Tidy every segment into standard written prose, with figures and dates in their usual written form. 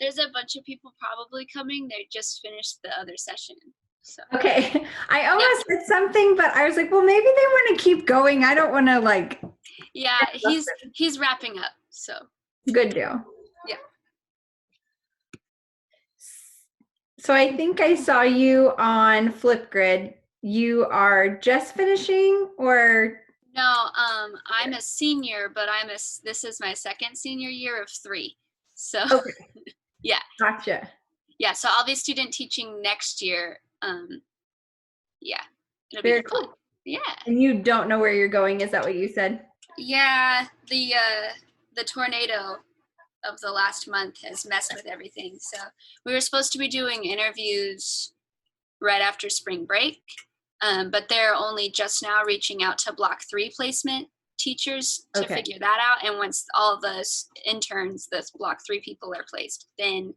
There's a bunch of people probably coming. They just finished the other session. So Okay. I almost said something, but I was like, well, maybe they want to keep going. I don't want to like. Yeah, he's wrapping up. So good deal. Yeah. So I think I saw you on Flipgrid. You are just finishing, or? No, I'm a senior, but this is my second senior year of 3. So Okay. Yeah. Gotcha. Yeah, so I'll be student teaching next year. Yeah, it'll Very be cool. fun. Yeah. And you don't know where you're going, is that what you said? Yeah, the tornado of the last month has messed with everything. So we were supposed to be doing interviews right after spring break, but they're only just now reaching out to Block 3 placement teachers to figure that out. And once all the interns, the Block 3 people are placed, then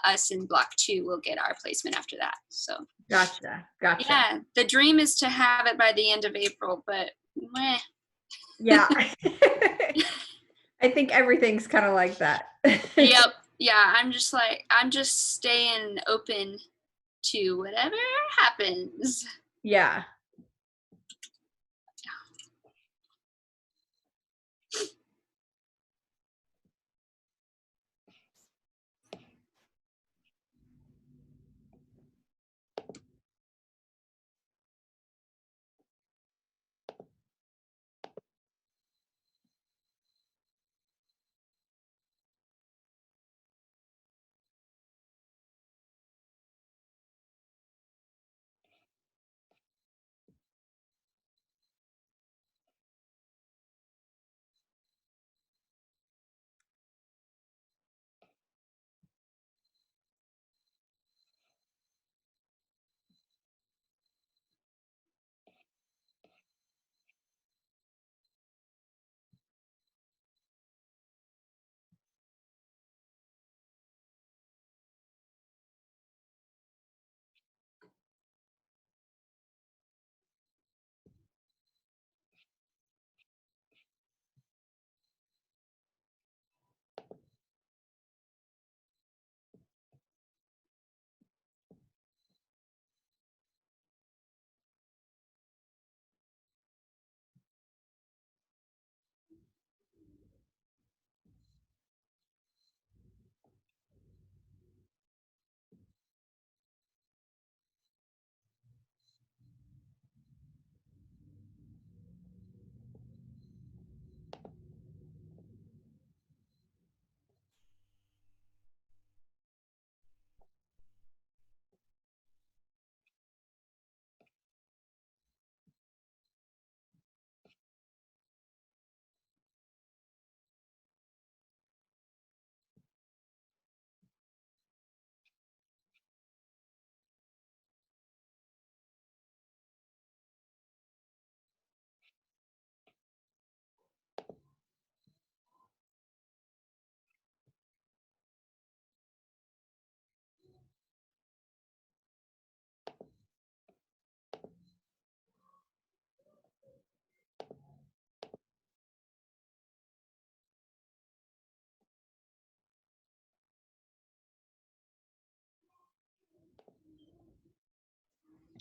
us in Block 2 will get our placement after that. So Gotcha. yeah, the dream is to have it by the end of April, but meh. Yeah. I think everything's kind of like that. Yep. Yeah, I'm just staying open to whatever happens. Yeah.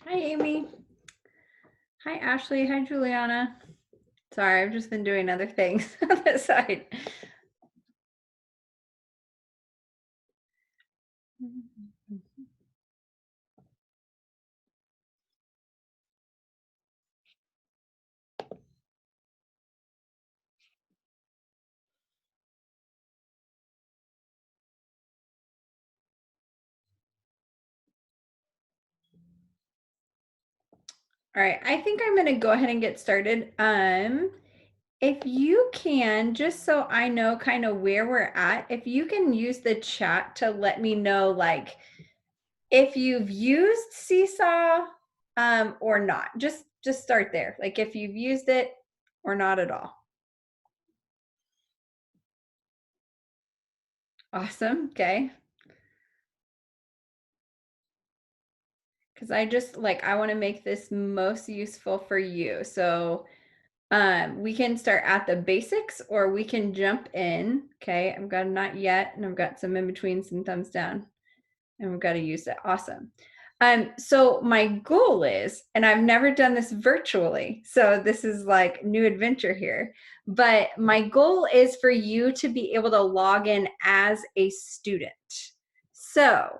Hi, Amy. Hi, Ashley. Hi, Juliana. Sorry, I've just been doing other things on the side. All right, I think I'm going to go ahead and get started. If you can, just so I know kind of where we're at, if you can use the chat to let me know, like, if you've used Seesaw or not. Just start there. Like if you've used it or not at all. Awesome. Okay. Because I just like, I want to make this most useful for you. So We can start at the basics or we can jump in. Okay, I've got not yet, and I've got some in between, some thumbs down, and we've got to use it. Awesome. So my goal is, and I've never done this virtually, so this is like new adventure here, but my goal is for you to be able to log in as a student. So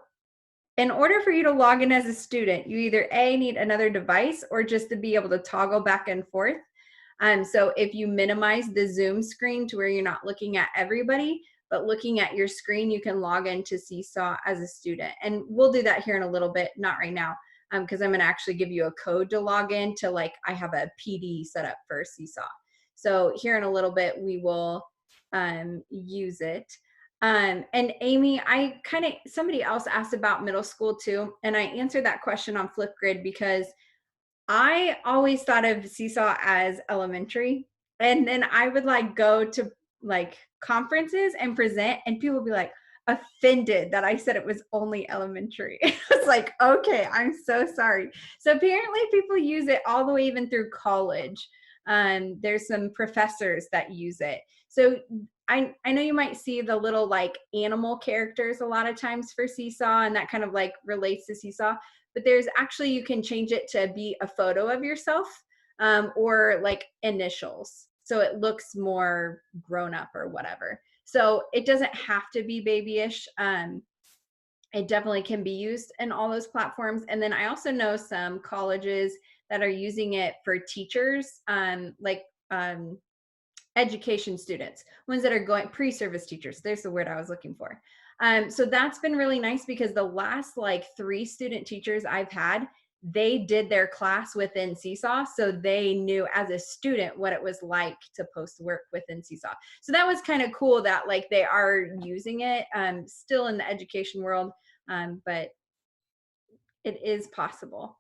in order for you to log in as a student, you either A, need another device or just to be able to toggle back and forth. So if you minimize the Zoom screen to where you're not looking at everybody, but looking at your screen, you can log into Seesaw as a student. And we'll do that here in a little bit, not right now, because I'm gonna actually give you a code to log in to, like, I have a PD set up for Seesaw. So here in a little bit, we will use it. And Amy, somebody else asked about middle school too, and I answered that question on Flipgrid because I always thought of Seesaw as elementary. And then I would like go to like conferences and present, and people would be like offended that I said it was only elementary. It's like, okay, I'm so sorry. So apparently people use it all the way even through college. There's some professors that use it. So I know you might see the little like animal characters a lot of times for Seesaw, and that kind of like relates to Seesaw, but there's actually, you can change it to be a photo of yourself or like initials. So it looks more grown up or whatever. So it doesn't have to be babyish. It definitely can be used in all those platforms. And then I also know some colleges that are using it for teachers, education students, ones that are going pre-service teachers. There's the word I was looking for. So that's been really nice because the last like 3 student teachers I've had, they did their class within Seesaw. So they knew as a student what it was like to post work within Seesaw. So that was kind of cool that like they are using it still in the education world, but it is possible.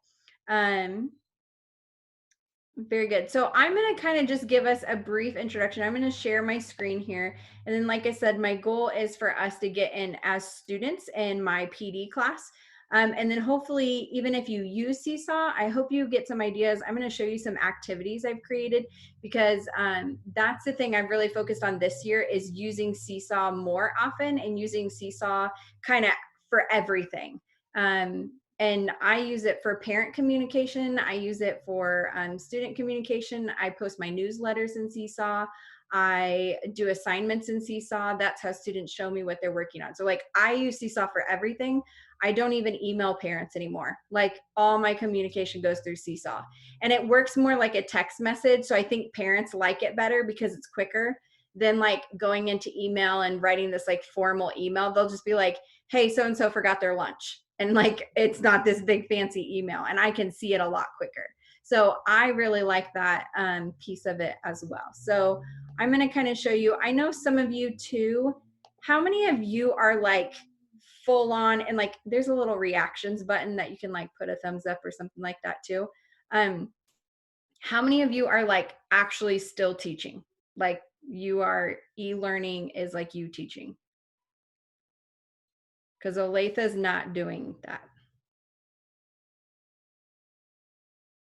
Very good. So I'm going to kind of just give us a brief introduction. I'm going to share my screen here. And then, like I said, my goal is for us to get in as students in my PD class. And then hopefully, even if you use Seesaw, I hope you get some ideas. I'm going to show you some activities I've created because that's the thing I've really focused on this year is using Seesaw more often and using Seesaw kind of for everything. And I use it for parent communication. I use it for student communication. I post my newsletters in Seesaw. I do assignments in Seesaw. That's how students show me what they're working on. So like I use Seesaw for everything. I don't even email parents anymore. Like all my communication goes through Seesaw. And it works more like a text message. So I think parents like it better because it's quicker than like going into email and writing this like formal email. They'll just be like, hey, so-and-so forgot their lunch. And like, it's not this big fancy email and I can see it a lot quicker. So I really like that piece of it as well. So I'm going to kind of show you, I know some of you too, how many of you are like full on and like, there's a little reactions button that you can like put a thumbs up or something like that too. How many of you are like actually still teaching? Like you are e-learning is like you teaching? Because Olatha's not doing that.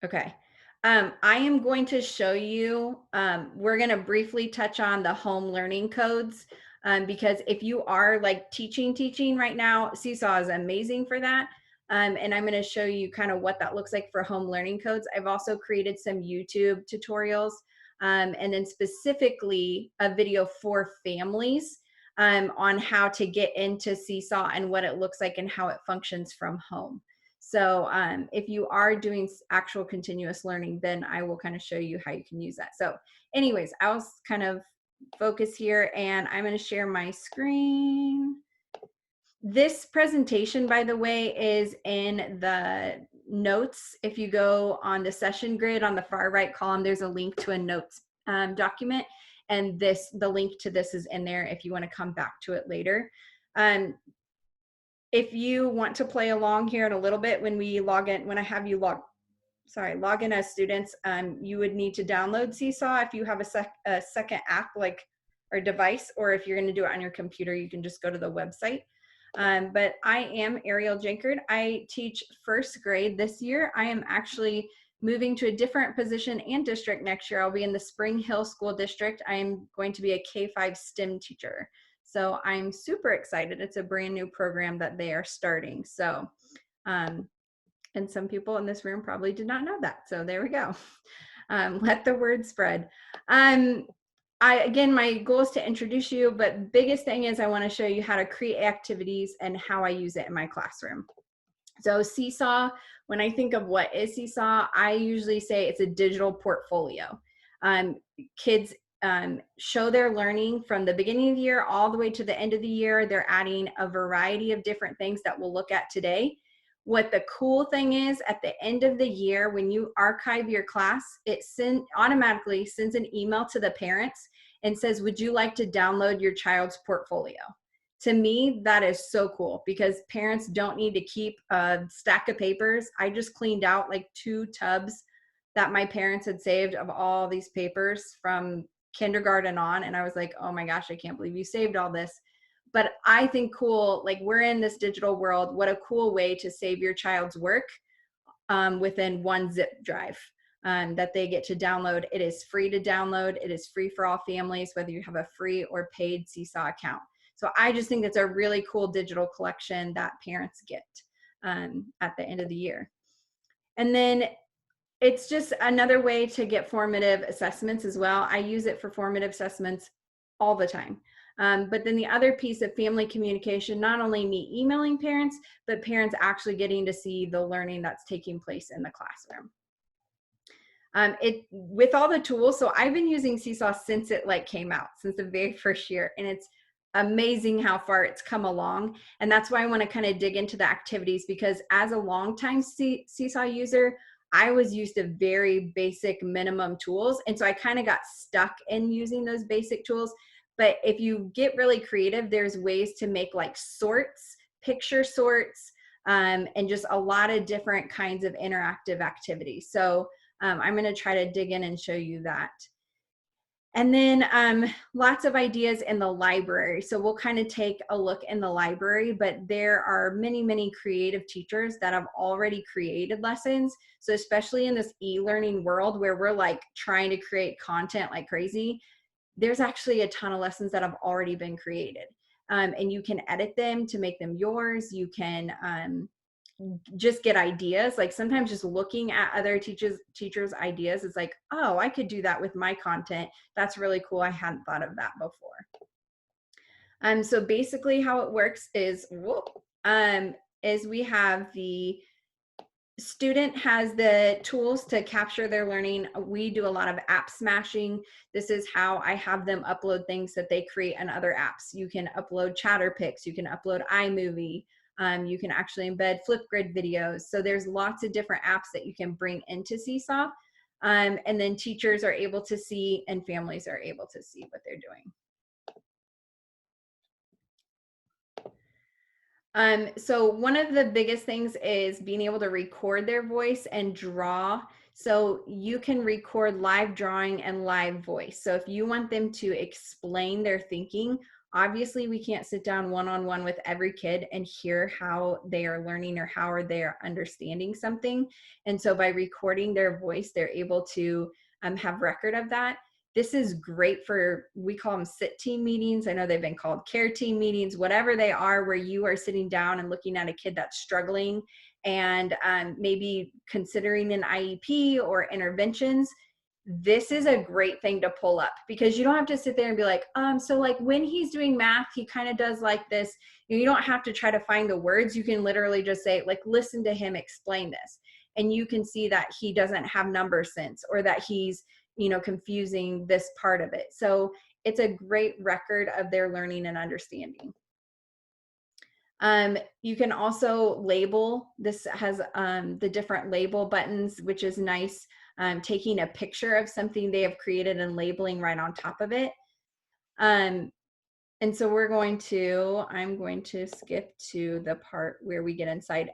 Okay. I am going to show you, we're going to briefly touch on the home learning codes because if you are like teaching right now, Seesaw is amazing for that. And I'm going to show you kind of what that looks like for home learning codes. I've also created some YouTube tutorials and then specifically a video for families on how to get into Seesaw and what it looks like and how it functions from home. So if you are doing actual continuous learning, then I will kind of show you how you can use that. So anyways, I'll kind of focus here and I'm going to share my screen. This presentation, by the way, is in the notes. If you go on the session grid on the far right column, there's a link to a notes document. And the link to this is in there if you want to come back to it later. If you want to play along here in a little bit, when we log in, when I have you log in as students, you would need to download Seesaw if you have a second app like or device, or if you're going to do it on your computer, you can just go to the website. But I am Ariel Jankord. I teach first grade this year. I am actually moving to a different position and district next year. I'll be in the Spring Hill School District. I'm going to be a K-5 STEM teacher. So I'm super excited. It's a brand new program that they are starting. So, and some people in this room probably did not know that. So there we go. Let the word spread. Again, my goal is to introduce you, but biggest thing is I want to show you how to create activities and how I use it in my classroom. So Seesaw, when I think of what is Seesaw, I usually say it's a digital portfolio. Kids show their learning from the beginning of the year all the way to the end of the year. They're adding a variety of different things that we'll look at today. What the cool thing is, at the end of the year, when you archive your class, it automatically sends an email to the parents and says, would you like to download your child's portfolio? To me, that is so cool because parents don't need to keep a stack of papers. I just cleaned out like 2 tubs that my parents had saved of all these papers from kindergarten on. And I was like, oh my gosh, I can't believe you saved all this. But I think cool, like we're in this digital world, what a cool way to save your child's work within one zip drive that they get to download. It is free to download. It is free for all families, whether you have a free or paid Seesaw account. So I just think it's a really cool digital collection that parents get at the end of the year. And then it's just another way to get formative assessments as well. I use it for formative assessments all the time. But then the other piece of family communication, not only me emailing parents, but parents actually getting to see the learning that's taking place in the classroom. With all the tools, so I've been using Seesaw since it came out, since the very first year, and it's amazing how far it's come along. And that's why I want to kind of dig into the activities, because as a longtime Seesaw user, I was used to very basic minimum tools. And so I kind of got stuck in using those basic tools. But if you get really creative, there's ways to make like sorts, picture sorts, and just a lot of different kinds of interactive activities. So I'm going to try to dig in and show you that. And then lots of ideas in the library. So we'll kind of take a look in the library, but there are many, many creative teachers that have already created lessons. So especially in this e-learning world where we're like trying to create content like crazy, there's actually a ton of lessons that have already been created. And you can edit them to make them yours. You can just get ideas. Like sometimes just looking at other teachers' ideas is like, oh, I could do that with my content. That's really cool. I hadn't thought of that before. So basically how it works is we have the student has the tools to capture their learning. We do a lot of app smashing. This is how I have them upload things that they create on other apps. You can upload Chatterpix, you can upload iMovie, you can actually embed Flipgrid videos. So there's lots of different apps that you can bring into Seesaw. And then teachers are able to see and families are able to see what they're doing. So one of the biggest things is being able to record their voice and draw. So you can record live drawing and live voice. So if you want them to explain their thinking, obviously we can't sit down one-on-one with every kid and hear how they are learning or how they are understanding something. And so by recording their voice, they're able to have record of that. This is great for, we call them sit team meetings. I know they've been called care team meetings, whatever they are, where you are sitting down and looking at a kid that's struggling and maybe considering an IEP or interventions. This is a great thing to pull up because you don't have to sit there and be like, so like when he's doing math, he kind of does like this. You don't have to try to find the words. You can literally just say, like, listen to him explain this. And you can see that he doesn't have number sense or that he's, confusing this part of it. So it's a great record of their learning and understanding. You can also label. This has the different label buttons, which is nice. Taking a picture of something they have created and labeling right on top of it. And so I'm going to skip to the part where we get inside.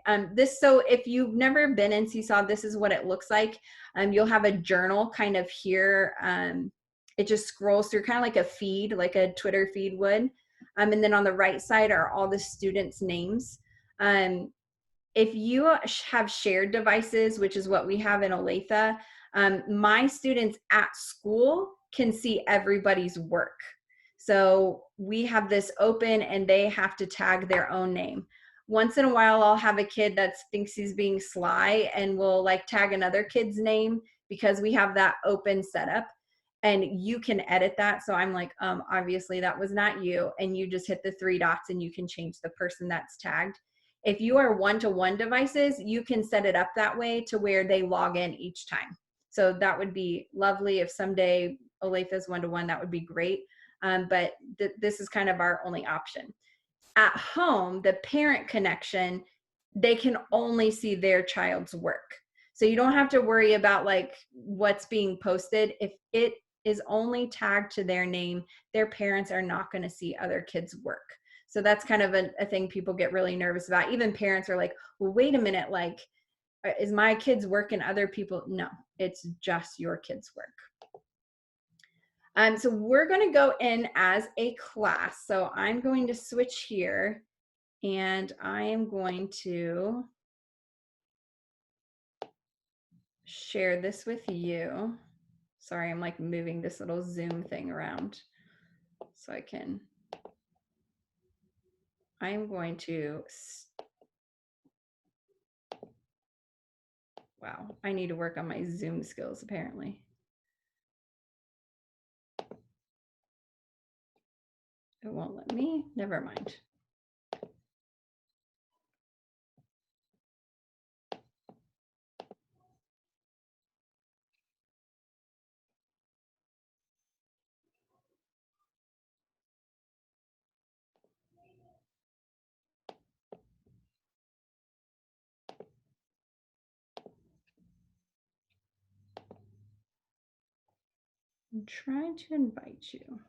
So if you've never been in Seesaw, this is what it looks like. You'll have a journal kind of here. It just scrolls through kind of like a feed, like a Twitter feed would. And then on the right side are all the students' names. if you have shared devices, which is what we have in Olathe, my students at school can see everybody's work. So we have this open and they have to tag their own name. Once in a while, I'll have a kid that thinks he's being sly and will like tag another kid's name because we have that open setup and you can edit that. So I'm like, obviously that was not you. And you just hit the 3 dots and you can change the person that's tagged. If you are one-to-one devices, you can set it up that way to where they log in each time. So that would be lovely. If someday Olathe is one-to-one, that would be great. But this is kind of our only option. At home, the parent connection, they can only see their child's work. So you don't have to worry about like what's being posted. If it is only tagged to their name, their parents are not going to see other kids' work. So that's kind of a thing people get really nervous about. Even parents are like, well, wait a minute, like, is my kid's work and other people? No, it's just your kid's work. So we're going to go in as a class. So I'm going to switch here and I am going to share this with you. Sorry, I'm like moving this little Zoom thing around so I'm going to, wow, I need to work on my Zoom skills apparently. It won't let me, never mind. I'm trying to invite you.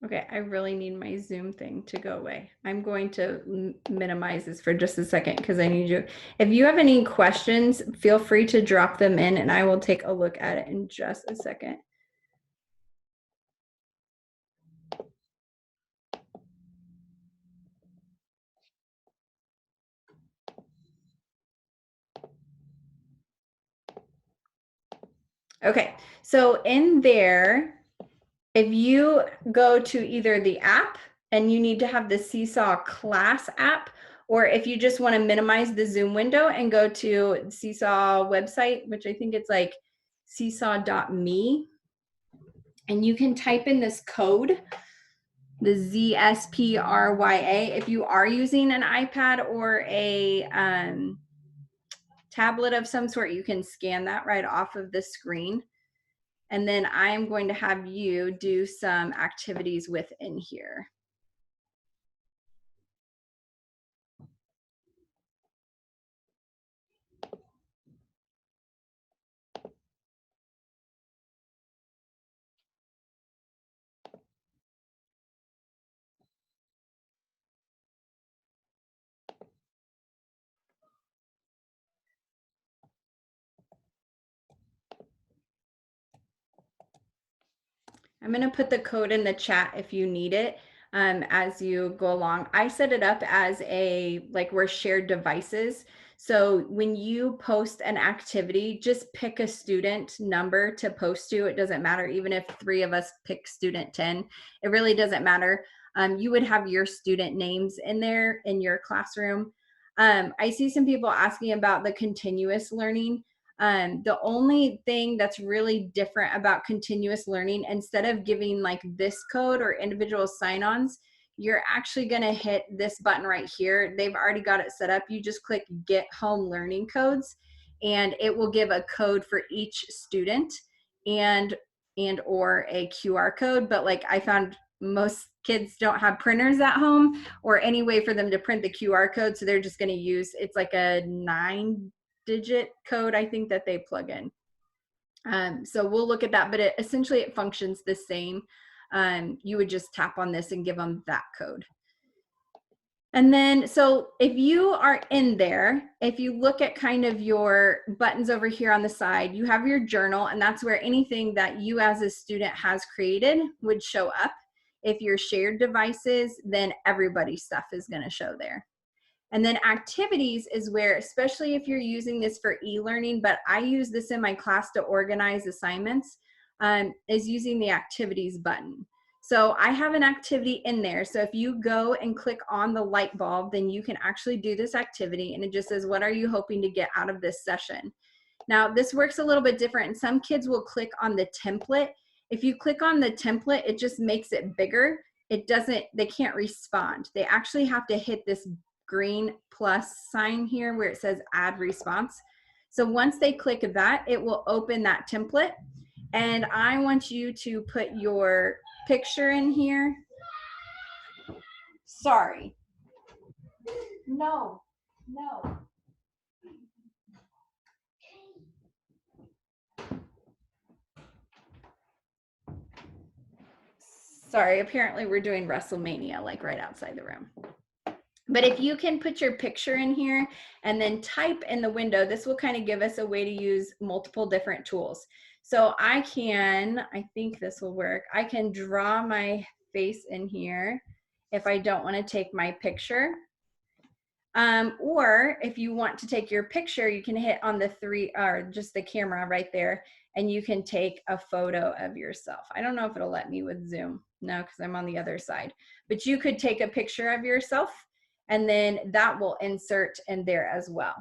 Okay, I really need my Zoom thing to go away. I'm going to minimize this for just a second because I need you. If you have any questions, feel free to drop them in and I will take a look at it in just a second. Okay, so in there, if you go to either the app and you need to have the Seesaw class app, or if you just want to minimize the Zoom window and go to Seesaw website, which I think it's like seesaw.me, and you can type in this code, the ZSPRYA. If you are using an iPad or a tablet of some sort, you can scan that right off of the screen. And then I'm going to have you do some activities within here. I'm going to put the code in the chat if you need it as you go along. I set it up as like we're shared devices. So when you post an activity, just pick a student number to post to. It doesn't matter, even if 3 of us pick student 10, it really doesn't matter. You would have your student names in there in your classroom. I see some people asking about the continuous learning. The only thing that's really different about continuous learning, instead of giving like this code or individual sign-ons, you're actually going to hit this button right here. They've already got it set up. You just click Get Home Learning Codes, and it will give a code for each student and or a QR code. But like I found most kids don't have printers at home or any way for them to print the QR code. So they're just going to use, it's like a 9-digit code, I think, that they plug in. So we'll look at that, but essentially it functions the same. You would just tap on this and give them that code. And then, so if you are in there, if you look at kind of your buttons over here on the side, you have your journal, and that's where anything that you as a student has created would show up. If you're shared devices, then everybody's stuff is going to show there. And then activities is where, especially if you're using this for e-learning, but I use this in my class to organize assignments, is using the activities button. So I have an activity in there. So if you go and click on the light bulb, then you can actually do this activity, and it just says, what are you hoping to get out of this session? Now this works a little bit different, and some kids will click on the template. If you click on the template, it just makes it bigger. It doesn't, they can't respond. They actually have to hit this green plus sign here where it says add response. So once they click that, it will open that template. And I want you to put your picture in here. Sorry. No. Sorry, apparently we're doing WrestleMania like right outside the room. But if you can put your picture in here and then type in the window, this will kind of give us a way to use multiple different tools. So I think this will work. I can draw my face in here if I don't want to take my picture. Or if you want to take your picture, you can hit on the three, or just the camera right there, and you can take a photo of yourself. I don't know if it'll let me with Zoom. No, because I'm on the other side. But you could take a picture of yourself, and then that will insert in there as well.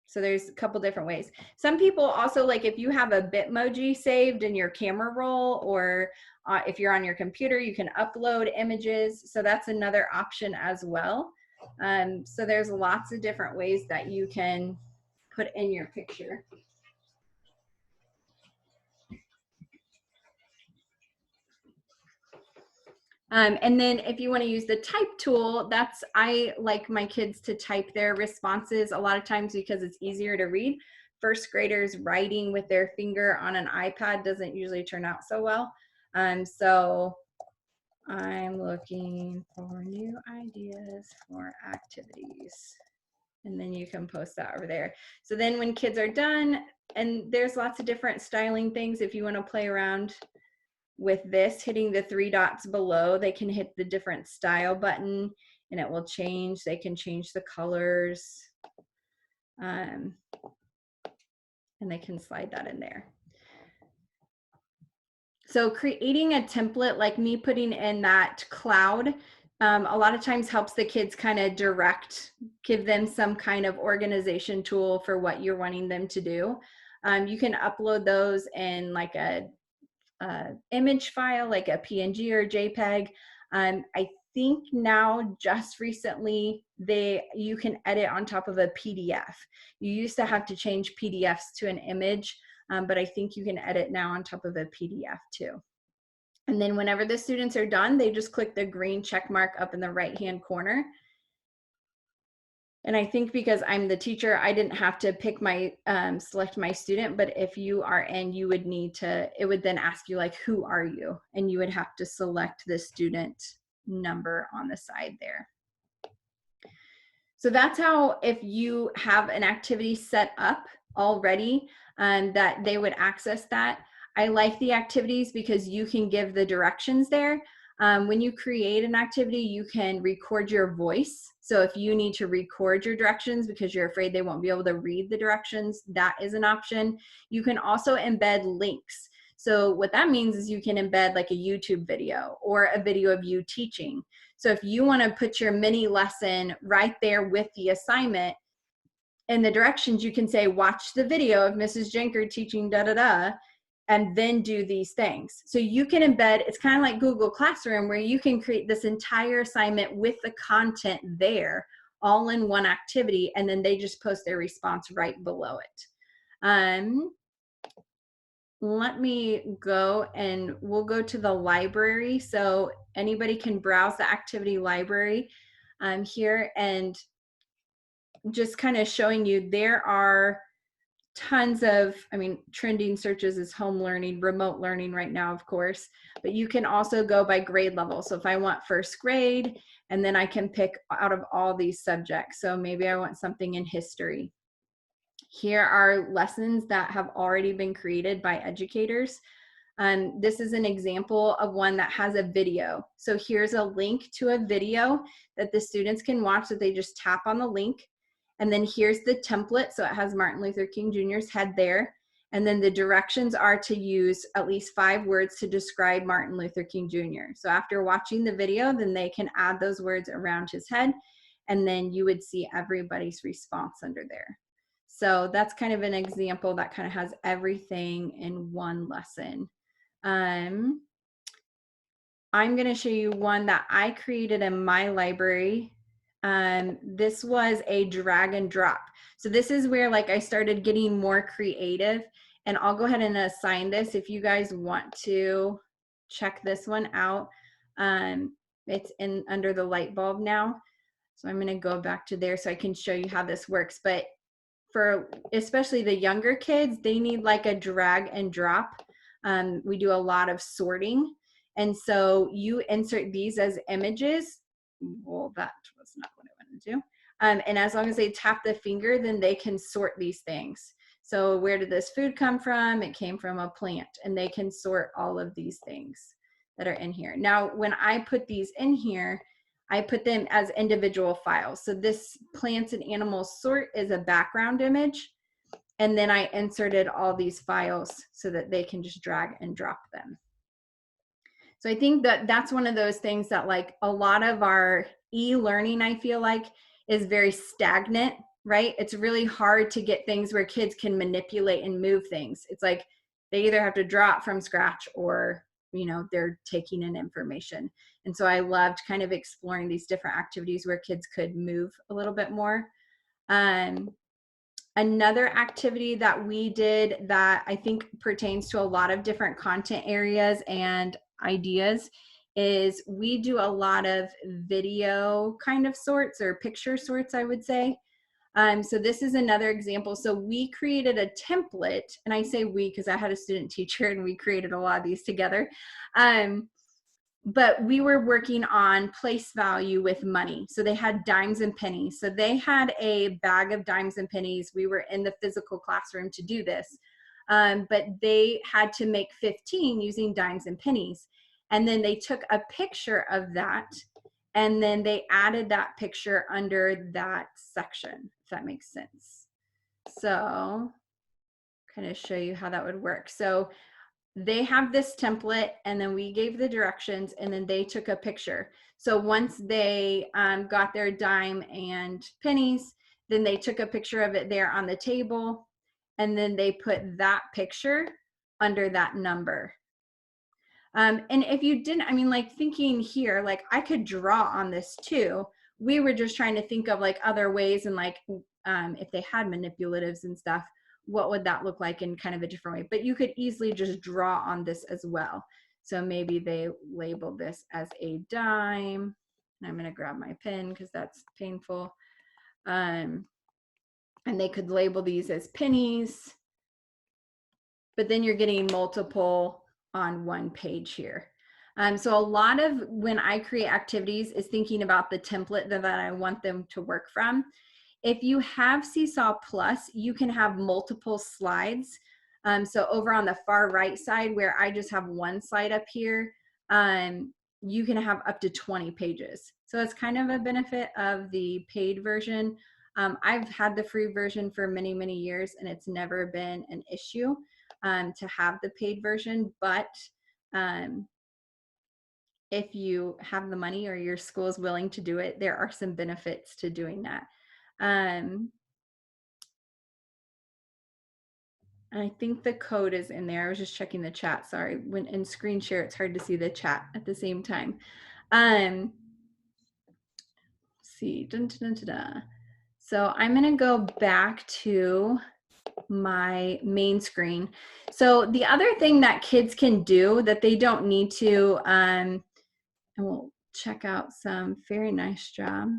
So there's a couple different ways. Some people also, like if you have a Bitmoji saved in your camera roll, or if you're on your computer, you can upload images. So that's another option as well. So there's lots of different ways that you can put in your picture. And then if you want to use the type tool, I like my kids to type their responses a lot of times because it's easier to read. First graders writing with their finger on an iPad doesn't usually turn out so well. So I'm looking for new ideas for activities. And then you can post that over there. So then when kids are done, and there's lots of different styling things, if you want to play around with this, hitting the three dots below, they can hit the different style button and it will change. They can change the colors, and they can slide that in there. So creating a template, like me putting in that cloud, a lot of times helps the kids kind of give them some kind of organization tool for what you're wanting them to do. You can upload those in like a image file, like a PNG or JPEG. I think now just recently you can edit on top of a PDF. You used to have to change PDFs to an image, but I think you can edit now on top of a PDF too. And then whenever the students are done, they just click the green check mark up in the right-hand corner. And I think because I'm the teacher, I didn't have to pick select my student, but if you are in, you would need to, it would then ask you like, who are you? And you would have to select the student number on the side there. So that's how, if you have an activity set up already, that they would access that. I like the activities because you can give the directions there. When you create an activity, you can record your voice. So if you need to record your directions because you're afraid they won't be able to read the directions, that is an option. You can also embed links. So what that means is you can embed like a YouTube video or a video of you teaching. So if you want to put your mini lesson right there with the assignment and the directions, you can say, watch the video of Mrs. Jankord teaching da-da-da, and then do these things. So you can embed, it's kind of like Google Classroom where you can create this entire assignment with the content there, all in one activity, and then they just post their response right below it. Let me go and we'll go to the library. So anybody can browse the activity library here, and just kind of showing you there are tons of, I mean, trending searches is home learning, remote learning right now, of course, but you can also go by grade level. So if I want first grade, and then I can pick out of all these subjects. So maybe I want something in history. Here are lessons that have already been created by educators. This is an example of one that has a video. So here's a link to a video that the students can watch, that they just tap on the link. And then here's the template. So it has Martin Luther King Jr.'s head there. And then the directions are to use at least 5 words to describe Martin Luther King Jr. So after watching the video, then they can add those words around his head, and then you would see everybody's response under there. So that's kind of an example that kind of has everything in one lesson. I'm going to show you one that I created in my library. This was a drag and drop. So this is where like I started getting more creative, and I'll go ahead and assign this if you guys want to check this one out. It's in under the light bulb now. So I'm going to go back to there so I can show you how this works. But for especially the younger kids, they need like a drag and drop. We do a lot of sorting. And so you insert these as images. Well, that was not what I wanted to do. And as long as they tap the finger, then they can sort these things. So where did this food come from? It came from a plant, and they can sort all of these things that are in here. Now, when I put these in here, I put them as individual files. So this plants and animals sort is a background image. And then I inserted all these files so that they can just drag and drop them. So I think that that's one of those things that like a lot of our e-learning, I feel like, is very stagnant, right? It's really hard to get things where kids can manipulate and move things. It's like they either have to draw it from scratch, or you know, they're taking in information. And so I loved kind of exploring these different activities where kids could move a little bit more. Another activity that we did that I think pertains to a lot of different content areas and ideas is we do a lot of video kind of sorts, or picture sorts, I would say. So this is another example. So we created a template, and I say we because I had a student teacher and we created a lot of these together. But we were working on place value with money. So they had dimes and pennies. So they had a bag of dimes and pennies. We were in the physical classroom to do this. But they had to make 15 using dimes and pennies. And then they took a picture of that, and then they added that picture under that section, if that makes sense. So kind of show you how that would work. So they have this template, and then we gave the directions, and then they took a picture. So once they got their dime and pennies, then they took a picture of it there on the table, and then they put that picture under that number. And if you didn't, I mean, like thinking here, like I could draw on this too. We were just trying to think of like other ways, and like if they had manipulatives and stuff, what would that look like in kind of a different way? But you could easily just draw on this as well. So maybe they label this as a dime. And I'm going to grab my pen because that's painful. And they could label these as pennies. But then you're getting multiple on one page here. So a lot of when I create activities is thinking about the template that I want them to work from. If you have Seesaw Plus, you can have multiple slides. So over on the far right side where I just have one slide up here, you can have up to 20 pages. So it's kind of a benefit of the paid version. I've had the free version for many, many years, and it's never been an issue to have the paid version. But if you have the money or your school is willing to do it, there are some benefits to doing that. I think the code is in there. I was just checking the chat. Sorry, when in screen share, it's hard to see the chat at the same time. Let's see. Dun, dun, dun, dun. So I'm going to go back to my main screen. So the other thing that kids can do that they don't need to, and we'll check out some, very nice job.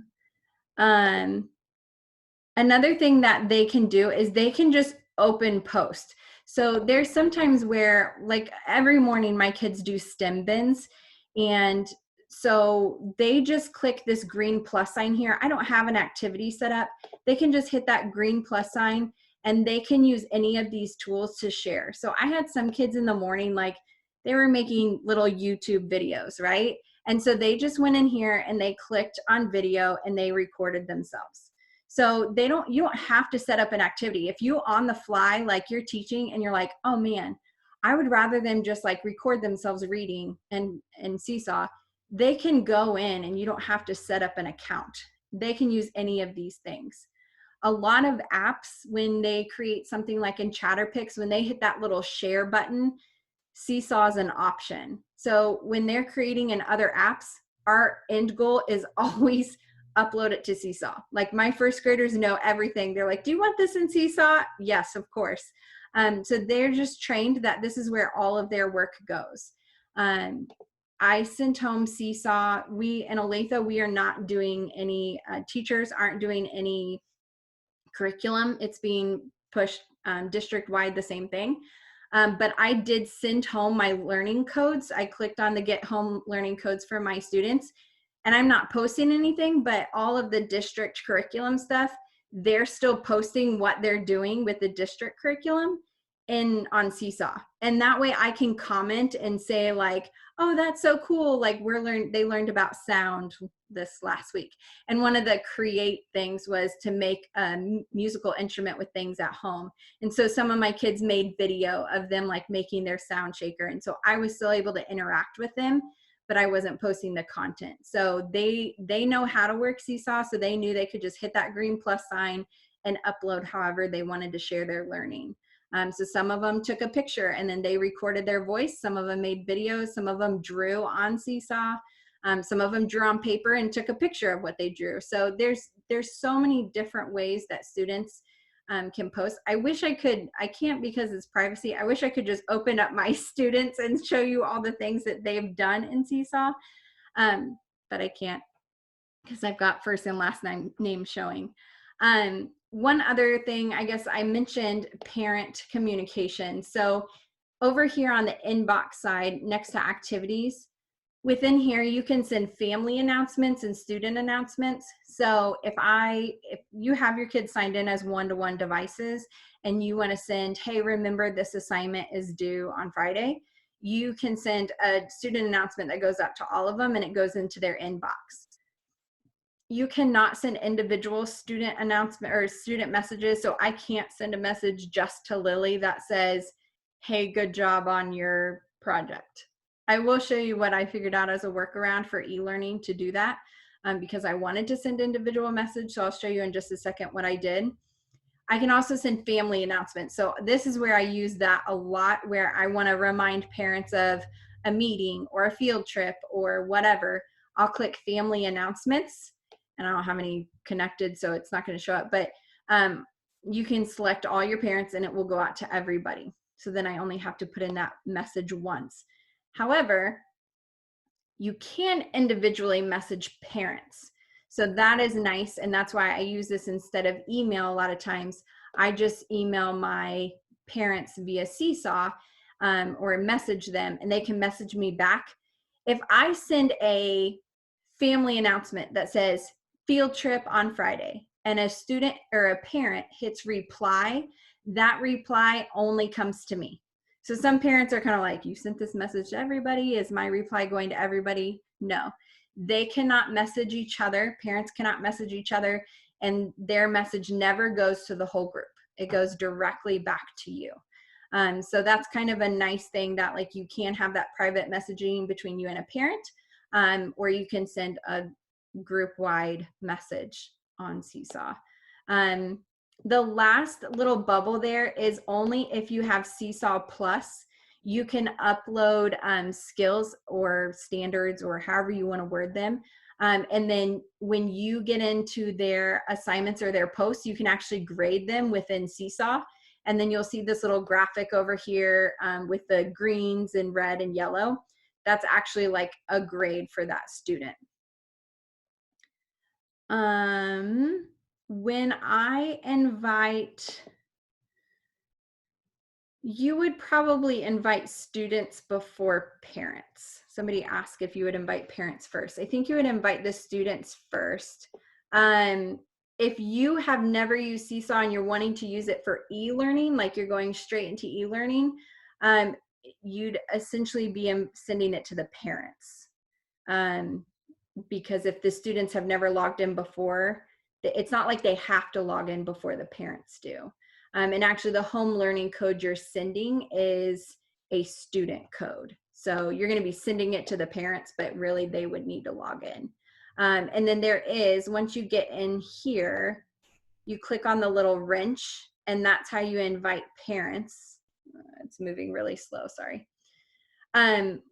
Another thing that they can do is they can just open post. So there's sometimes where, like, every morning my kids do STEM bins, and so they just click this green plus sign here. I don't have an activity set up. They can just hit that green plus sign and they can use any of these tools to share. So I had some kids in the morning, like they were making little YouTube videos, right? And so they just went in here and they clicked on video and they recorded themselves. So you don't have to set up an activity. If you on the fly, like you're teaching and you're like, oh man, I would rather them just like record themselves reading and Seesaw, they can go in and you don't have to set up an account. They can use any of these things. A lot of apps, when they create something like in Chatterpix, when they hit that little share button, Seesaw is an option. So when they're creating in other apps, our end goal is always upload it to Seesaw. Like my first graders know everything. They're like, do you want this in Seesaw? Yes, of course. So they're just trained that this is where all of their work goes. I sent home Seesaw. We in Olathe, we are not doing any, teachers aren't doing any curriculum. It's being pushed district-wide, the same thing. But I did send home my learning codes. I clicked on the get home learning codes for my students, and I'm not posting anything, but all of the district curriculum stuff, they're still posting what they're doing with the district curriculum on Seesaw. And that way I can comment and say like, oh, that's so cool. Like they learned about sound this last week. And one of the create things was to make a musical instrument with things at home. And so some of my kids made video of them like making their sound shaker. And so I was still able to interact with them, but I wasn't posting the content. So they know how to work Seesaw. So they knew they could just hit that green plus sign and upload however they wanted to share their learning. So some of them took a picture and then they recorded their voice. Some of them made videos. Some of them drew on Seesaw. Some of them drew on paper and took a picture of what they drew. So there's so many different ways that students can post. I wish I could, I can't because it's privacy. I wish I could just open up my students and show you all the things that they've done in Seesaw. But I can't because I've got first and last name showing. One other thing, I guess I mentioned parent communication. So over here on the inbox side, next to activities, within here, you can send family announcements and student announcements. So if you have your kids signed in as one-to-one devices and you want to send, hey, remember this assignment is due on Friday, you can send a student announcement that goes out to all of them and it goes into their inbox. You cannot send individual student announcement or student messages. So I can't send a message just to Lily that says, hey, good job on your project. I will show you what I figured out as a workaround for e-learning to do that because I wanted to send individual message. So I'll show you in just a second what I did. I can also send family announcements. So this is where I use that a lot, where I want to remind parents of a meeting or a field trip or whatever. I'll click family announcements. And I don't have any connected, so it's not going to show up, but you can select all your parents and it will go out to everybody. So then I only have to put in that message once. However, you can individually message parents. So that is nice. And that's why I use this instead of email. A lot of times I just email my parents via Seesaw or message them and they can message me back. If I send a family announcement that says field trip on Friday and a student or a parent hits reply, that reply only comes to me. So some parents are kind of like, you sent this message to everybody. Is my reply going to everybody? No, they cannot message each other. Parents cannot message each other and their message never goes to the whole group. It goes directly back to you. So that's kind of a nice thing that like you can have that private messaging between you and a parent. Or you can send a group-wide message on Seesaw. The last little bubble there is only if you have Seesaw Plus, you can upload skills or standards or however you want to word them. And then when you get into their assignments or their posts, you can actually grade them within Seesaw. And then you'll see this little graphic over here with the greens and red and yellow. That's actually like a grade for that student. When I invite You would probably invite students before parents. Somebody asked if you would invite parents first. I think you would invite the students first. If you have never used Seesaw and you're wanting to use it for e-learning, like you're going straight into e-learning, you'd essentially be sending it to the parents. Because if the students have never logged in before, it's not like they have to log in before the parents do. And actually the home learning code you're sending is a student code. So you're going to be sending it to the parents, but really they would need to log in. And then there is, once you get in here, you click on the little wrench, and that's how you invite parents. It's moving really slow, sorry.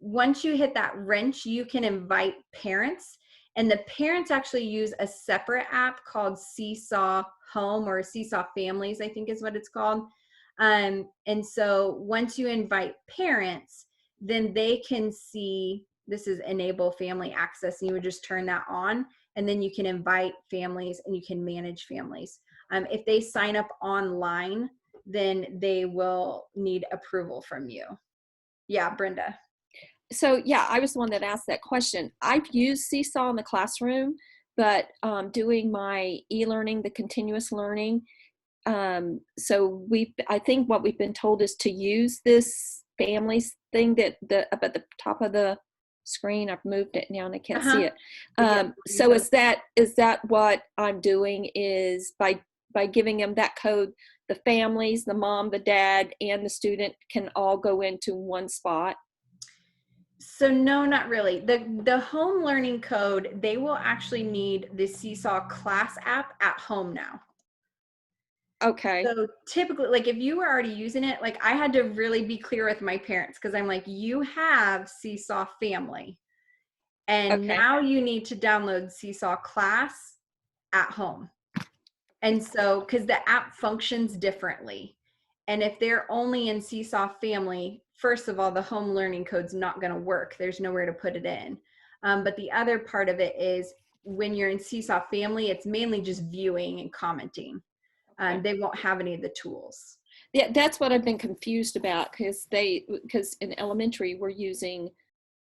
Once you hit that wrench, you can invite parents, and the parents actually use a separate app called Seesaw Home, or Seesaw Families, I think is what it's called. And so once you invite parents, then they can see, this is enable family access, and you would just turn that on, and then you can invite families and you can manage families. If they sign up online, then they will need approval from you. Yeah, Brenda. So yeah, I was the one that asked that question. I've used Seesaw in the classroom, but doing my e-learning, the continuous learning. So I think what we've been told is to use this families thing that up at the top of the screen. I've moved it now and I can't see it. So is that what I'm doing, is by giving them that code, the families, the mom, the dad, and the student can all go into one spot? So no, not really. The home learning code, they will actually need the Seesaw class app at home now. Okay. So typically, like if you were already using it, like I had to really be clear with my parents, because I'm like, you have Seesaw Family, and Okay. now you need to download Seesaw class at home. And so, because the app functions differently. And if they're only in Seesaw Family, first of all, the home learning code's not going to work. There's nowhere to put it in. But the other part of it is, when you're in Seesaw Family, it's mainly just viewing and commenting. They won't have any of the tools. Yeah, that's what I've been confused about, because in elementary we're using,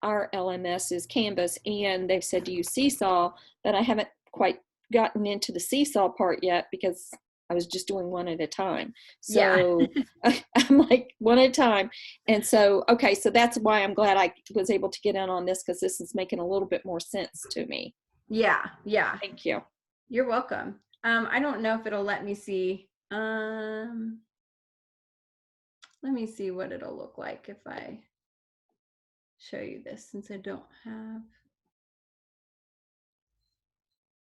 our LMS is Canvas, and they've said to use Seesaw, but I haven't quite gotten into the Seesaw part yet because I was just doing one at a time. So yeah. I'm like one at a time. And so, okay, so that's why I'm glad I was able to get in on this, because this is making a little bit more sense to me. Yeah. Thank you. You're welcome. I don't know if it'll let me see. Let me see what it'll look like if I show you this, since I don't have.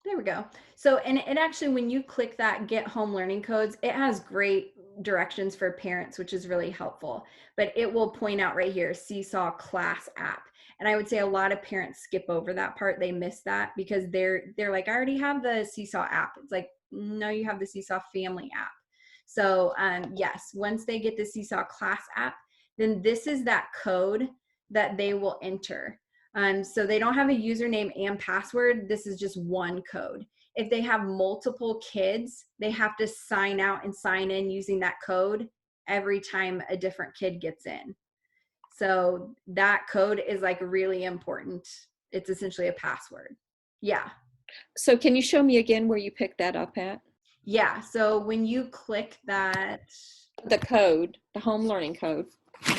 There we go. So, and it actually, when you click that get home learning codes, it has great directions for parents, which is really helpful. But it will point out right here, Seesaw class app. And I would say a lot of parents skip over that part. They miss that because they're like, I already have the Seesaw app. It's like, no, you have the Seesaw family app. So yes, once they get the Seesaw class app, then this is that code that they will enter. So they don't have a username and password. This is just one code. If they have multiple kids, they have to sign out and sign in using that code every time a different kid gets in. So that code is like really important. It's essentially a password. Yeah. So can you show me again where you picked that up at? Yeah. So when you click that, the code, the home learning code.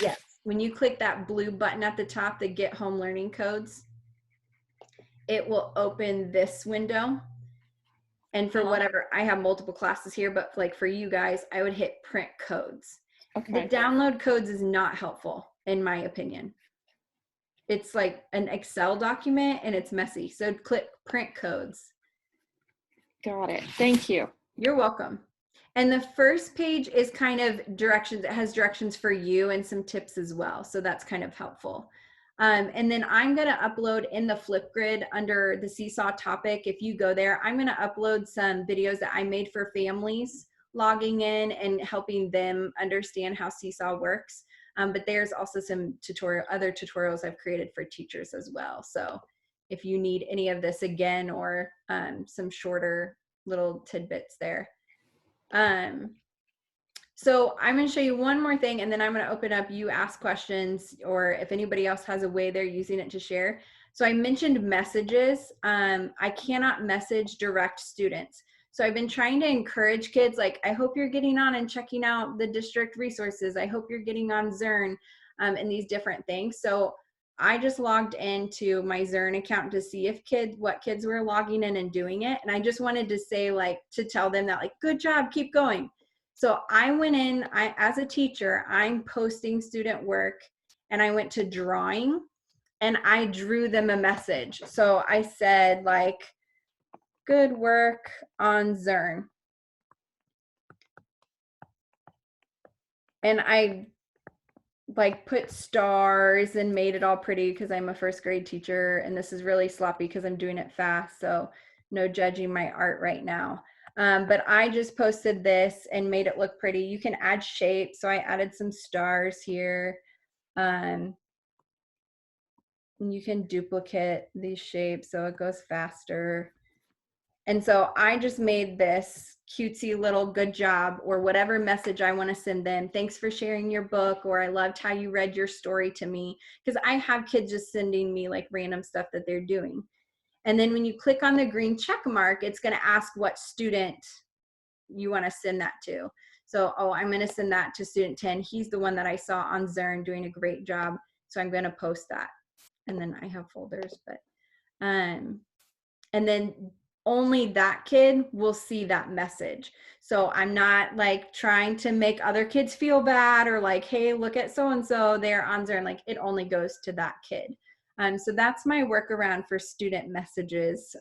Yes. When you click that blue button at the top, the get home learning codes, it will open this window. And for whatever, I have multiple classes here, but like for you guys, I would hit print codes. Okay. The download codes is not helpful, in my opinion. It's like an Excel document and it's messy. So click print codes. Got it. Thank you. You're welcome. And the first page is kind of directions. It has directions for you and some tips as well. So that's kind of helpful. And then I'm going to upload in the Flipgrid under the Seesaw topic. If you go there, I'm going to upload some videos that I made for families logging in and helping them understand how Seesaw works. But there's also some other tutorials I've created for teachers as well. So if you need any of this again, or some shorter little tidbits there. So I'm going to show you one more thing, and then I'm going to open up, you ask questions, or if anybody else has a way they're using it to share. So I mentioned messages. I cannot message direct students. So I've been trying to encourage kids, like, I hope you're getting on and checking out the district resources. I hope you're getting on Zern and these different things. So I just logged into my Zern account to see if what kids were logging in and doing it. And I just wanted to say, like, to tell them that, like, good job, keep going. So I went in, as a teacher, I'm posting student work, and I went to drawing and I drew them a message. So I said, like, good work on Zern. And I like put stars and made it all pretty because I'm a first grade teacher, and this is really sloppy because I'm doing it fast. So no judging my art right now. But I just posted this and made it look pretty. You can add shapes. So I added some stars here. And you can duplicate these shapes so it goes faster. And so I just made this cutesy little good job, or whatever message I want to send them. Thanks for sharing your book, or I loved how you read your story to me. Because I have kids just sending me like random stuff that they're doing. And then when you click on the green check mark, it's going to ask what student you want to send that to. So, oh, I'm going to send that to student 10. He's the one that I saw on Zern doing a great job. So I'm going to post that. And then I have folders, but, and then only that kid will see that message. So I'm not like trying to make other kids feel bad, or like, hey, look at so-and-so, they're on Zern. Like, it only goes to that kid. So that's my workaround for student messages,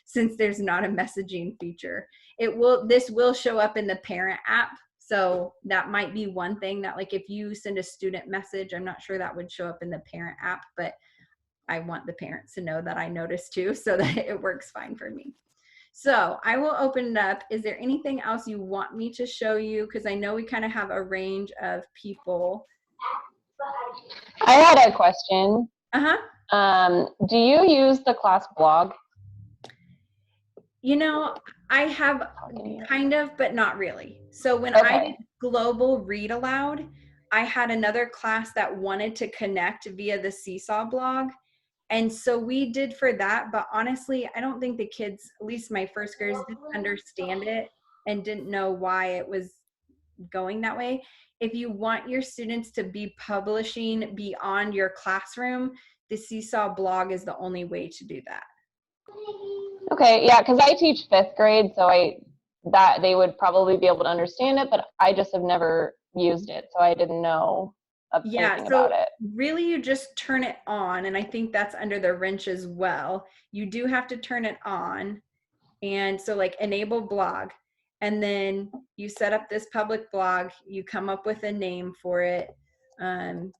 since there's not a messaging feature. This will show up in the parent app. So that might be one thing that, like, if you send a student message, I'm not sure that would show up in the parent app, but I want the parents to know that I noticed too, so that it works fine for me. So I will open it up. Is there anything else you want me to show you? Because I know we kind of have a range of people. I had a question. Uh-huh. Do you use the class blog? You know, I have kind of, but not really. So when I did global read aloud, I had another class that wanted to connect via the Seesaw blog. And so we did for that, but honestly, I don't think the kids, at least my first graders, didn't understand it and didn't know why it was going that way. If you want your students to be publishing beyond your classroom, the Seesaw blog is the only way to do that. Okay, yeah, because I teach 5th grade, so that they would probably be able to understand it, but I just have never used it, so I didn't know anything about it. Really, you just turn it on, and I think that's under the wrench as well. You do have to turn it on, and so like enable blog, and then you set up this public blog. You come up with a name for it, and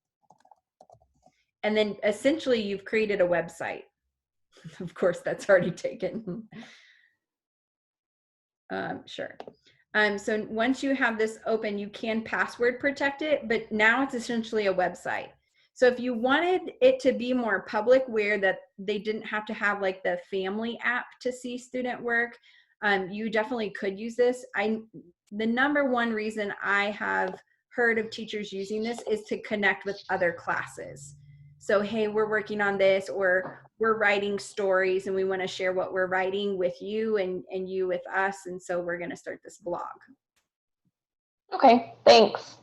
then essentially you've created a website. Of course, that's already taken. Sure. So once you have this open, you can password protect it, but now it's essentially a website. So if you wanted it to be more public, where that they didn't have to have like the family app to see student work, you definitely could use this. The number one reason I have heard of teachers using this is to connect with other classes. So, hey, we're working on this, or we're writing stories and we want to share what we're writing with you and you with us. And so we're going to start this blog. Okay, thanks.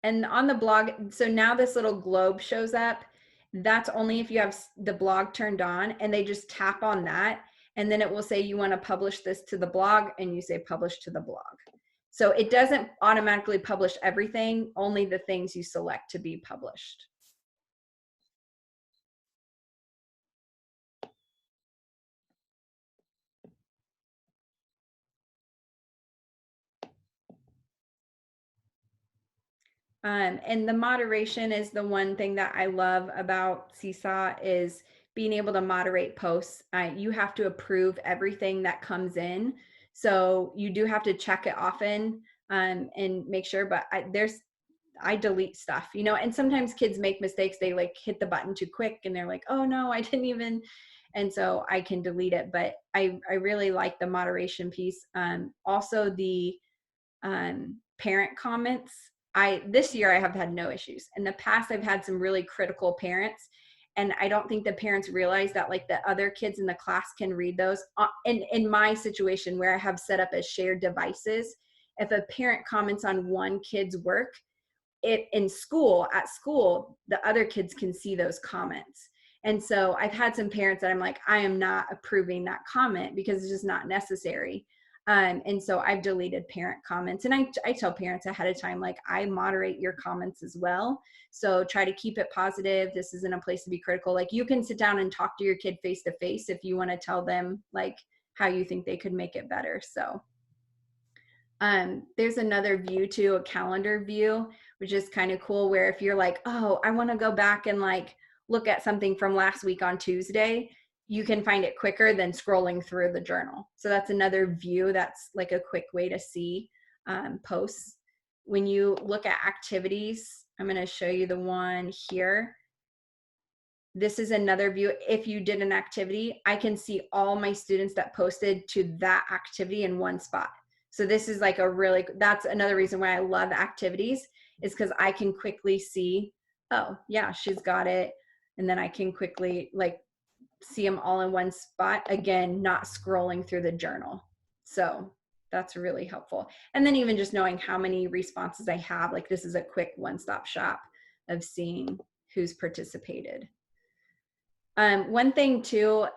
And on the blog, so now this little globe shows up. That's only if you have the blog turned on, and they just tap on that. And then it will say, you want to publish this to the blog, and you say publish to the blog. So it doesn't automatically publish everything, only the things you select to be published. And the moderation is the one thing that I love about Seesaw, is being able to moderate posts. You have to approve everything that comes in. So you do have to check it often and make sure, but I delete stuff, you know, and sometimes kids make mistakes. They like hit the button too quick and they're like, oh no, I didn't even. And so I can delete it, but I really like the moderation piece. Also the parent comments. This year I have had no issues. In the past, I've had some really critical parents, and I don't think the parents realize that like the other kids in the class can read those. In my situation where I have set up as shared devices, if a parent comments on one kid's work, at school, the other kids can see those comments. And so I've had some parents that I'm like, I am not approving that comment because it's just not necessary. And so I've deleted parent comments, and I tell parents ahead of time, like, I moderate your comments as well. So try to keep it positive. This isn't a place to be critical. Like, you can sit down and talk to your kid face to face if you want to tell them like how you think they could make it better. So there's another view too, a calendar view, which is kind of cool, where if you're like, oh, I want to go back and like look at something from last week on Tuesday, you can find it quicker than scrolling through the journal. So that's another view. That's like a quick way to see posts. When you look at activities, I'm going to show you the one here. This is another view. If you did an activity, I can see all my students that posted to that activity in one spot. So this is like that's another reason why I love activities, is because I can quickly see, oh yeah, she's got it. And then I can quickly like see them all in one spot. Again, not scrolling through the journal. So that's really helpful. And then even just knowing how many responses I have, like this is a quick one-stop shop of seeing who's participated. One thing too,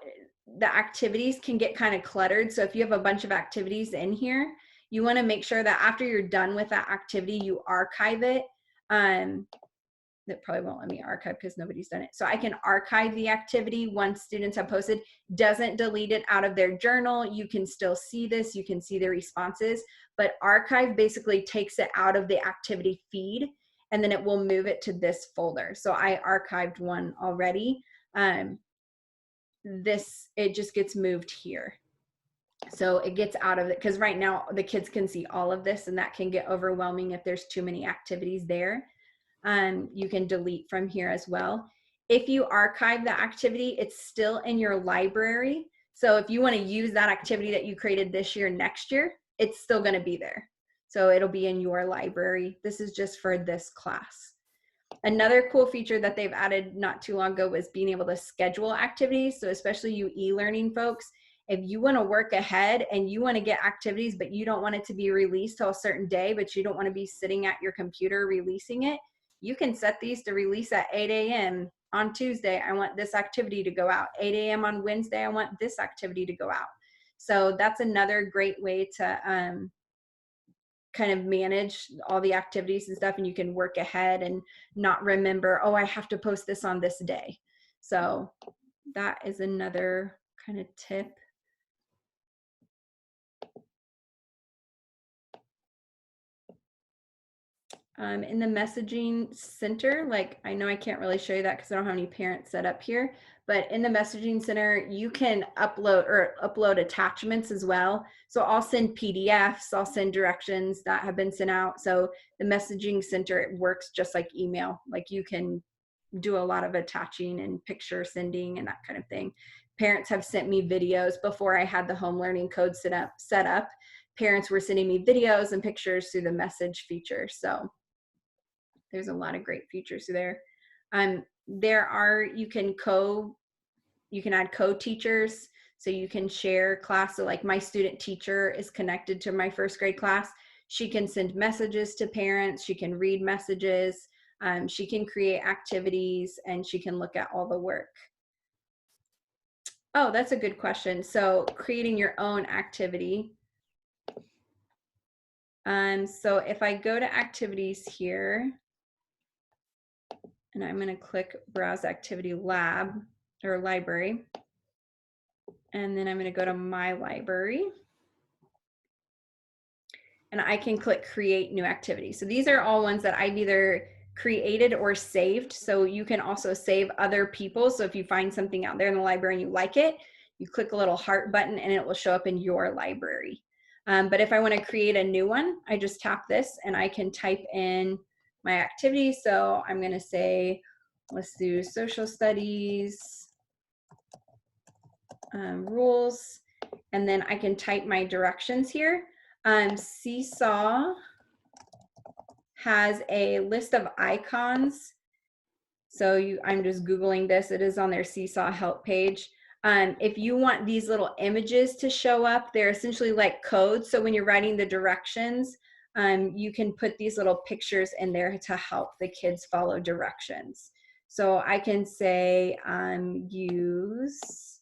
the activities can get kind of cluttered. So if you have a bunch of activities in here, you want to make sure that after you're done with that activity, you archive it. That probably won't let me archive because nobody's done it. So I can archive the activity once students have posted. Doesn't delete it out of their journal. You can still see this. You can see the responses, but archive basically takes it out of the activity feed, and then it will move it to this folder. So I archived one already. It just gets moved here. So it gets out of it, because right now the kids can see all of this, and that can get overwhelming if there's too many activities there. You can delete from here as well. If you archive the activity, it's still in your library. So if you want to use that activity that you created this year, next year, it's still going to be there. So it'll be in your library. This is just for this class. Another cool feature that they've added not too long ago was being able to schedule activities. So especially you e-learning folks, if you want to work ahead and you want to get activities, but you don't want it to be released till a certain day, but you don't want to be sitting at your computer releasing it, you can set these to release at 8 a.m. on Tuesday. I want this activity to go out. 8 a.m. on Wednesday, I want this activity to go out. So that's another great way to kind of manage all the activities and stuff, and you can work ahead and not remember, oh, I have to post this on this day. So that is another kind of tip. In the messaging center, like, I know I can't really show you that because I don't have any parents set up here, but in the messaging center, you can upload attachments as well. So I'll send PDFs, I'll send directions that have been sent out. So the messaging center, it works just like email. Like, you can do a lot of attaching and picture sending and that kind of thing. Parents have sent me videos before I had the home learning code set up. Parents were sending me videos and pictures through the message feature. So there's a lot of great features there. You can add co-teachers, so you can share class. So like, my student teacher is connected to my first grade class. She can send messages to parents. She can read messages. She can create activities, and she can look at all the work. Oh, that's a good question. So creating your own activity. So if I go to activities here, and I'm going to click Browse Activity Lab or Library, and then I'm going to go to My Library, and I can click Create New Activity. So these are all ones that I've either created or saved. So you can also save other people. So if you find something out there in the library and you like it, you click a little heart button and it will show up in your library. But if I want to create a new one, I just tap this and I can type in my activity. So I'm going to say, let's do social studies rules, and then I can type my directions here. Seesaw has a list of icons. So I'm just Googling this. It is on their Seesaw help page. If you want these little images to show up, they're essentially like codes. So when you're writing the directions, you can put these little pictures in there to help the kids follow directions. So I can say use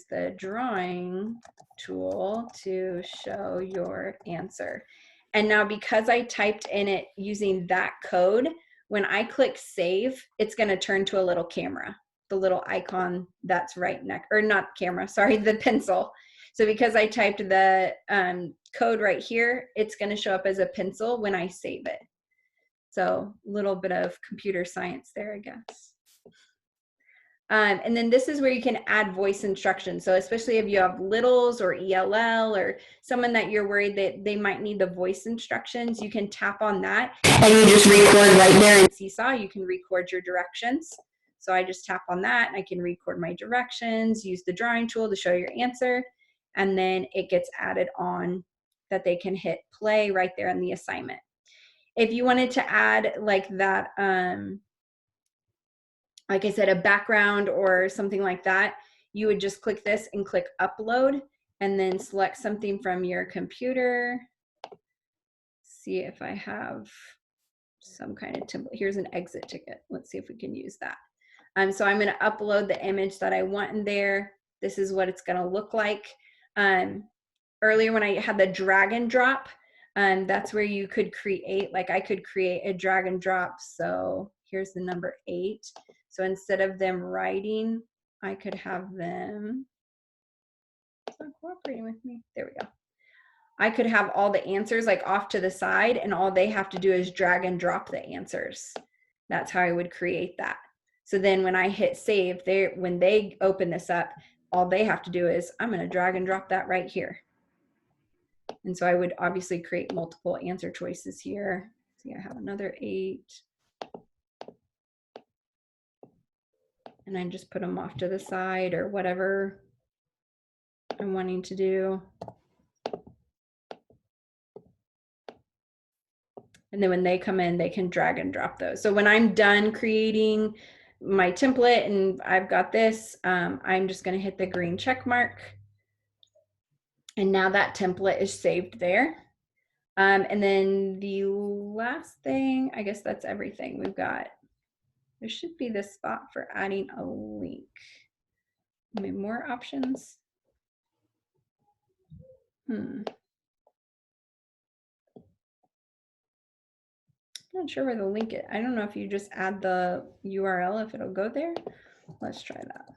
the drawing tool to show your answer. And now because I typed in it using that code, when I click save, it's going to turn to a little camera, the little icon that's right next, or not camera, sorry, the pencil. So because I typed the code right here, it's going to show up as a pencil when I save it. So a little bit of computer science there, I guess. And then this is where you can add voice instructions. So especially if you have littles or ELL or someone that you're worried that they might need the voice instructions, you can tap on that and you just record right there in Seesaw. You can record your directions. So I just tap on that and I can record my directions, use the drawing tool to show your answer, and then it gets added on that they can hit play right there in the assignment. If you wanted to add like that, like I said, a background or something like that, you would just click this and click upload and then select something from your computer. See if I have some kind of template. Here's an exit ticket. Let's see if we can use that. So I'm going to upload the image that I want in there. This is what it's going to look like. Earlier when I had the drag and drop, that's where you could create, like I could create a drag and drop. So here's the number 8. So instead of them writing, I could have them, it's not cooperating with me. There we go. I could have all the answers like off to the side and all they have to do is drag and drop the answers. That's how I would create that. So then when I hit save, when they open this up, all they have to do is I'm going to drag and drop that right here. And so I would obviously create multiple answer choices here. See, I have another 8. And I just put them off to the side or whatever I'm wanting to do. And then when they come in, they can drag and drop those. So when I'm done creating my template and I've got this, I'm just going to hit the green check mark. And now that template is saved there. And then the last thing, I guess that's everything we've got. There should be this spot for adding a link. Maybe more options. I'm not sure where the link is. I don't know if you just add the URL, if it'll go there. Let's try that.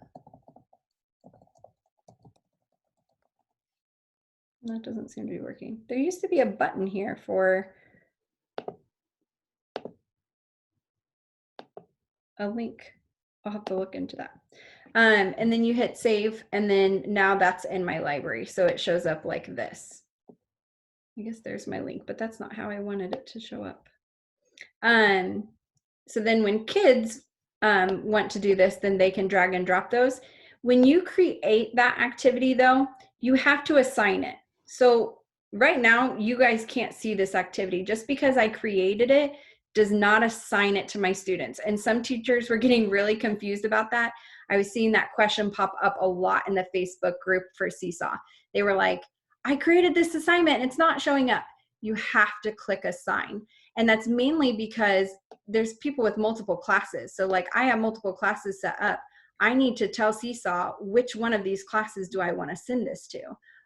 That doesn't seem to be working. There used to be a button here for a link. I'll have to look into that. And then you hit save, and then now that's in my library. So it shows up like this. I guess there's my link, but that's not how I wanted it to show up. So then when kids want to do this, then they can drag and drop those. When you create that activity though, you have to assign it. So right now you guys can't see this activity. Just because I created it does not assign it to my students. And some teachers were getting really confused about that. I was seeing that question pop up a lot in the Facebook group for Seesaw. They were like, I created this assignment and it's not showing up. You have to click assign. And that's mainly because there's people with multiple classes. So like I have multiple classes set up. I need to tell Seesaw which one of these classes do I want to send this to.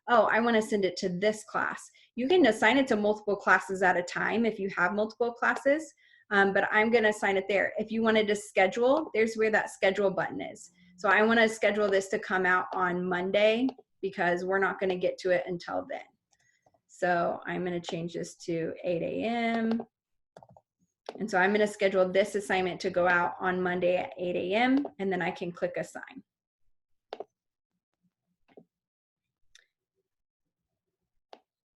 Oh, I want to send it to this class. You can assign it to multiple classes at a time if you have multiple classes, but I'm going to assign it there. If you wanted to schedule, there's where that schedule button is. So I want to schedule this to come out on Monday because we're not going to get to it until then. So I'm going to change this to 8 a.m. And so I'm going to schedule this assignment to go out on Monday at 8 a.m. and then I can click assign.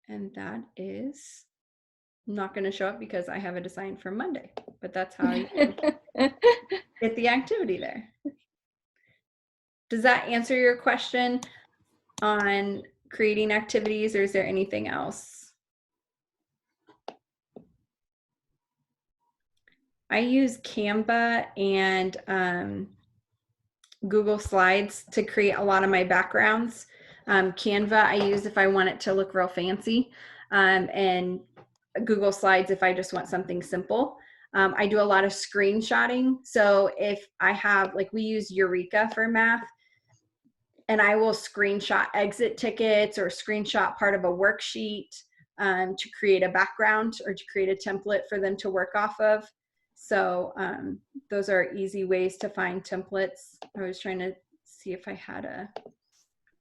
And that is not going to show up because I have it assigned for Monday, but that's how you get the activity there. Does that answer your question on creating activities, or is there anything else? I use Canva and Google Slides to create a lot of my backgrounds. Canva I use if I want it to look real fancy, and Google Slides if I just want something simple. I do a lot of screenshotting. So if I have, like, we use Eureka for math, and I will screenshot exit tickets or screenshot part of a worksheet to create a background or to create a template for them to work off of. So those are easy ways to find templates. I was trying to see if I had a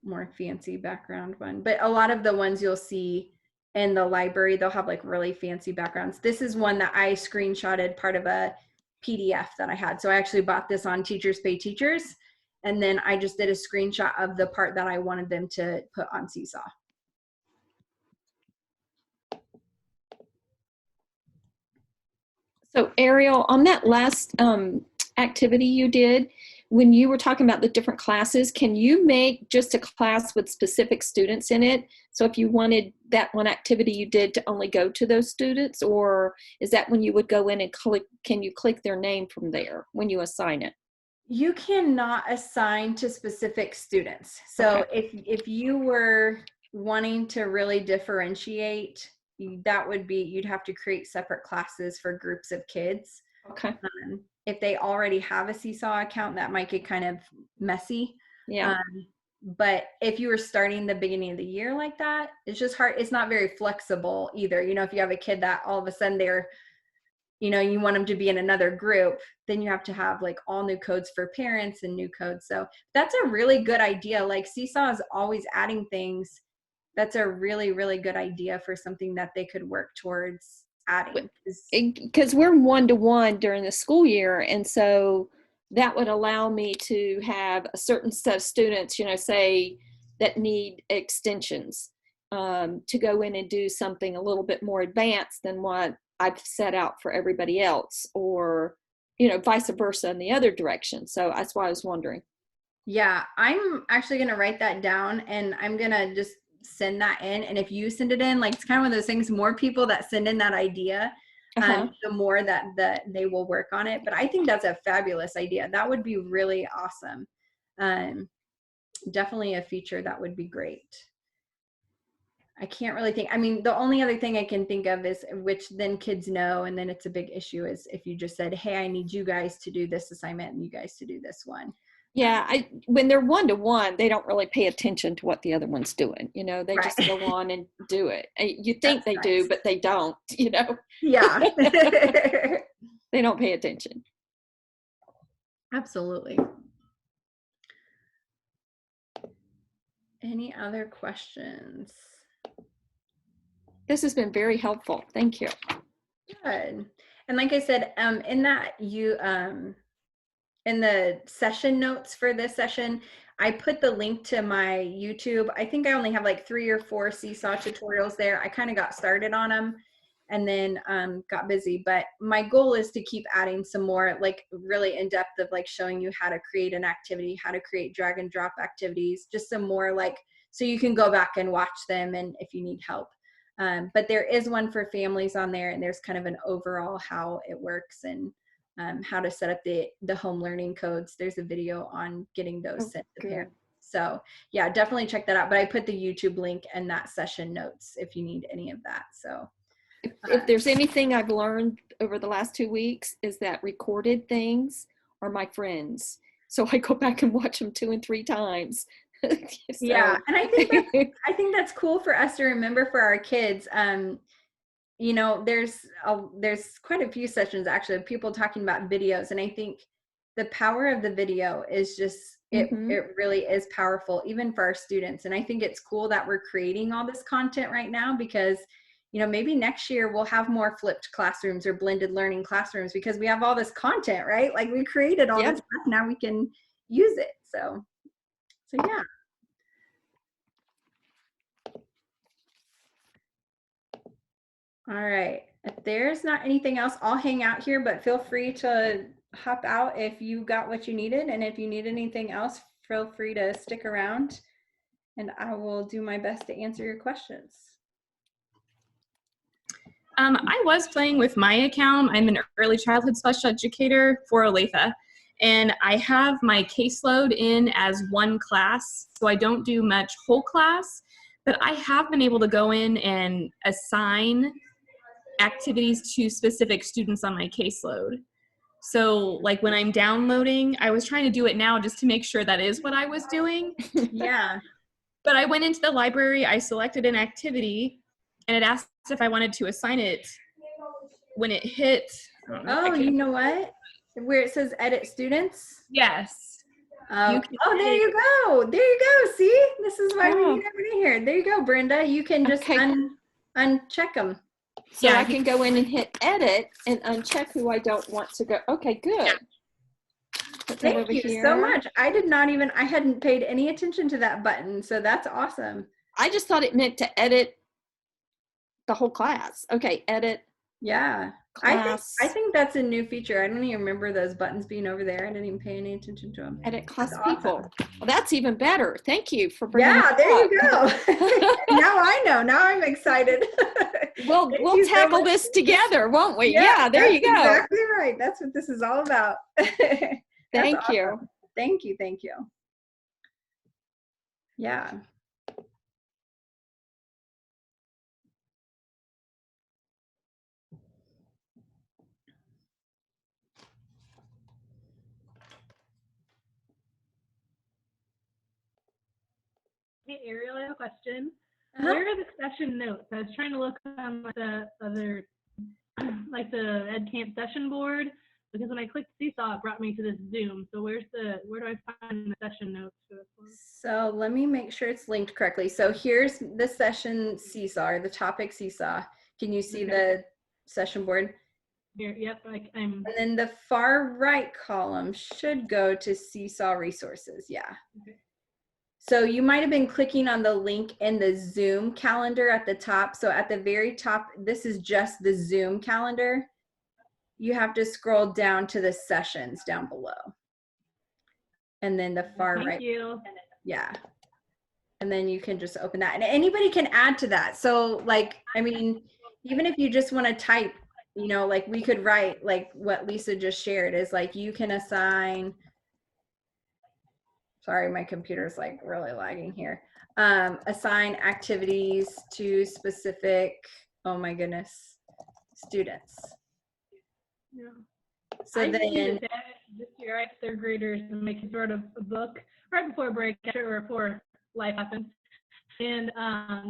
more fancy background one, but a lot of the ones you'll see in the library, they'll have like really fancy backgrounds. This is one that I screenshotted part of a PDF that I had. So I actually bought this on Teachers Pay Teachers, and then I just did a screenshot of the part that I wanted them to put on Seesaw. So Ariel, on that last activity you did, when you were talking about the different classes, can you make just a class with specific students in it? So if you wanted that one activity you did to only go to those students, or is that when you would go in and click, can you click their name from there when you assign it? You cannot assign to specific students. So Okay. if you were wanting to really differentiate, that would be, you'd have to create separate classes for groups of kids. Okay. If they already have a Seesaw account, that might get kind of messy. Yeah. But if you were starting the beginning of the year like that, it's just hard. It's not very flexible either. You know, if you have a kid that all of a sudden they're, you know, you want them to be in another group, then you have to have like all new codes for parents and new codes. So that's a really good idea. Like Seesaw is always adding things. That's a really, really good idea for something that they could work towards adding. Because we're one-to-one during the school year, and so that would allow me to have a certain set of students, you know, say that need extensions, to go in and do something a little bit more advanced than what I've set out for everybody else, or, you know, vice versa in the other direction. So that's why I was wondering. Yeah, I'm actually going to write that down, and I'm going to just send that in. And if you send it in, like, it's kind of one of those things, more people that send in that idea, the more that they will work on it. But I think that's a fabulous idea. That would be really awesome. Definitely a feature that would be great. I can't really think. I mean, the only other thing I can think of is, which then kids know, and then it's a big issue, is if you just said, hey, I need you guys to do this assignment and you guys to do this one. Yeah, when they're one-to-one, they don't really pay attention to what the other one's doing. You know, they just go on and do it. You think they do, but they don't, you know? Yeah. They don't pay attention. Absolutely. Any other questions? This has been very helpful. Thank you. Good. And like I said, in that in the session notes for this session, I put the link to my YouTube. I think I only have like 3 or 4 Seesaw tutorials there. I kind of got started on them and then got busy, but my goal is to keep adding some more, like really in depth of like showing you how to create an activity, how to create drag and drop activities, just some more, like, so you can go back and watch them and if you need help. But there is one for families on there, and there's kind of an overall how it works and how to set up the home learning codes. There's a video on getting those sent to parents. So yeah, definitely check that out. But I put the YouTube link and that session notes if you need any of that. So if there's anything I've learned over the last 2 weeks, is that recorded things are my friends. So I go back and watch them 2 and 3 times. So. Yeah, and I think that's cool for us to remember for our kids. You know, there's quite a few sessions actually of people talking about videos, and I think the power of the video is just it really is powerful even for our students. And I think it's cool that we're creating all this content right now, because you know, maybe next year we'll have more flipped classrooms or blended learning classrooms because we have all this content, right? Like we created all this stuff, now we can use it. So yeah. All right. If there's not anything else, I'll hang out here, but feel free to hop out if you got what you needed. And if you need anything else, feel free to stick around and I will do my best to answer your questions. I was playing with my account. I'm an early childhood special educator for Olathe, and I have my caseload in as one class, so I don't do much whole class, but I have been able to go in and assign activities to specific students on my caseload. So like when I'm downloading, I was trying to do it now just to make sure that is what I was doing. Yeah. But I went into the library, I selected an activity, and it asked if I wanted to assign it. When it hit, I don't know if I Oh, can- you know what? Where it says edit students. Yes. Oh, You can there you go. There you go. See, this is why we need everybody here. There you go, Brenda. You can just Okay. uncheck them. So Yeah, I can go in and hit edit and uncheck who I don't want to go. Okay, good. Put that Thank over you so here. much. I hadn't paid any attention to that button, so that's awesome. I just thought it meant to edit the whole class. Okay, edit Yeah. class. I think that's a new feature. I don't even remember those buttons being over there. I didn't even pay any attention to them. Edit class That's awesome. people. Well, that's even better. Thank you for bringing Yeah, it there up. you go. Now I know. Now I'm excited. We'll you so tackle much. this together, won't we? Yeah, there you go. That's exactly right. That's what this is all about. Thank you. Awesome. Thank you. Thank you. Yeah. Hey Ariel, I have a question. Uh-huh. Where are the session notes? I was trying to look on the other, like the EdCamp session board, because when I clicked Seesaw, it brought me to this Zoom. So where do I find the session notes for this one? So let me make sure it's linked correctly. So here's the session Seesaw, or the topic Seesaw. Can you see the session board? Here, yep, I'm. And then the far right column should go to Seesaw resources. Yeah. Okay. So you might have been clicking on the link in the Zoom calendar at the top. So at the very top, this is just the Zoom calendar. You have to scroll down to the sessions down below. And then the far right. Thank you. Yeah. And then you can just open that. And anybody can add to that. So like, I mean, even if you just want to type, you know, like we could write like what Lisa just shared is like you can assign, sorry, my computer's like really lagging here. Assign activities to specific, oh my goodness, students. Yeah. So I just then, did that this year. I had third graders and make sort of a book right before break or before life happened. And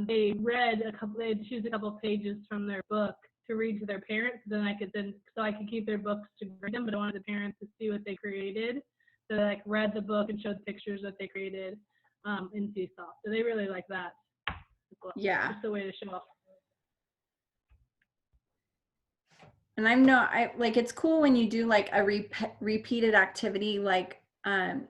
they read they'd choose a couple of pages from their book to read to their parents. So I could keep their books to grade them, but I wanted the parents to see what they created. So they like read the book and showed pictures that they created in Seesaw. So they really like that as well. yeah. Just a way to show off. And I like, it's cool when you do like a repeated activity, like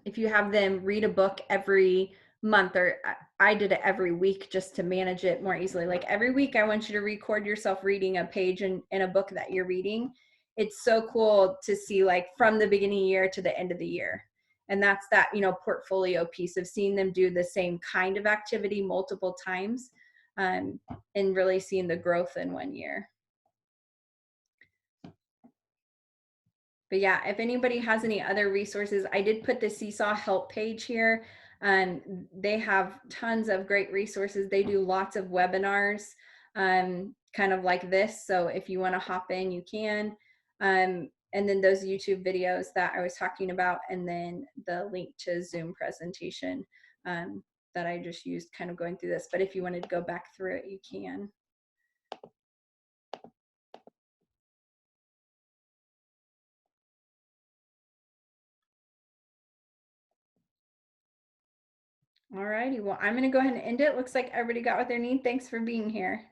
if you have them read a book every month, or I did it every week just to manage it more easily. Like every week I want you to record yourself reading a page in a book that you're reading. It's so cool to see like from the beginning of the year to the end of the year. And that's that, you know, portfolio piece of seeing them do the same kind of activity multiple times and really seeing the growth in 1 year. But yeah, if anybody has any other resources, I did put the Seesaw help page here. They have tons of great resources. They do lots of webinars, kind of like this. So if you want to hop in, you can. And then those YouTube videos that I was talking about, and then the link to Zoom presentation that I just used kind of going through this. But if you wanted to go back through it, you can. All righty, well, I'm going to go ahead and end it. Looks like everybody got what they need. Thanks for being here.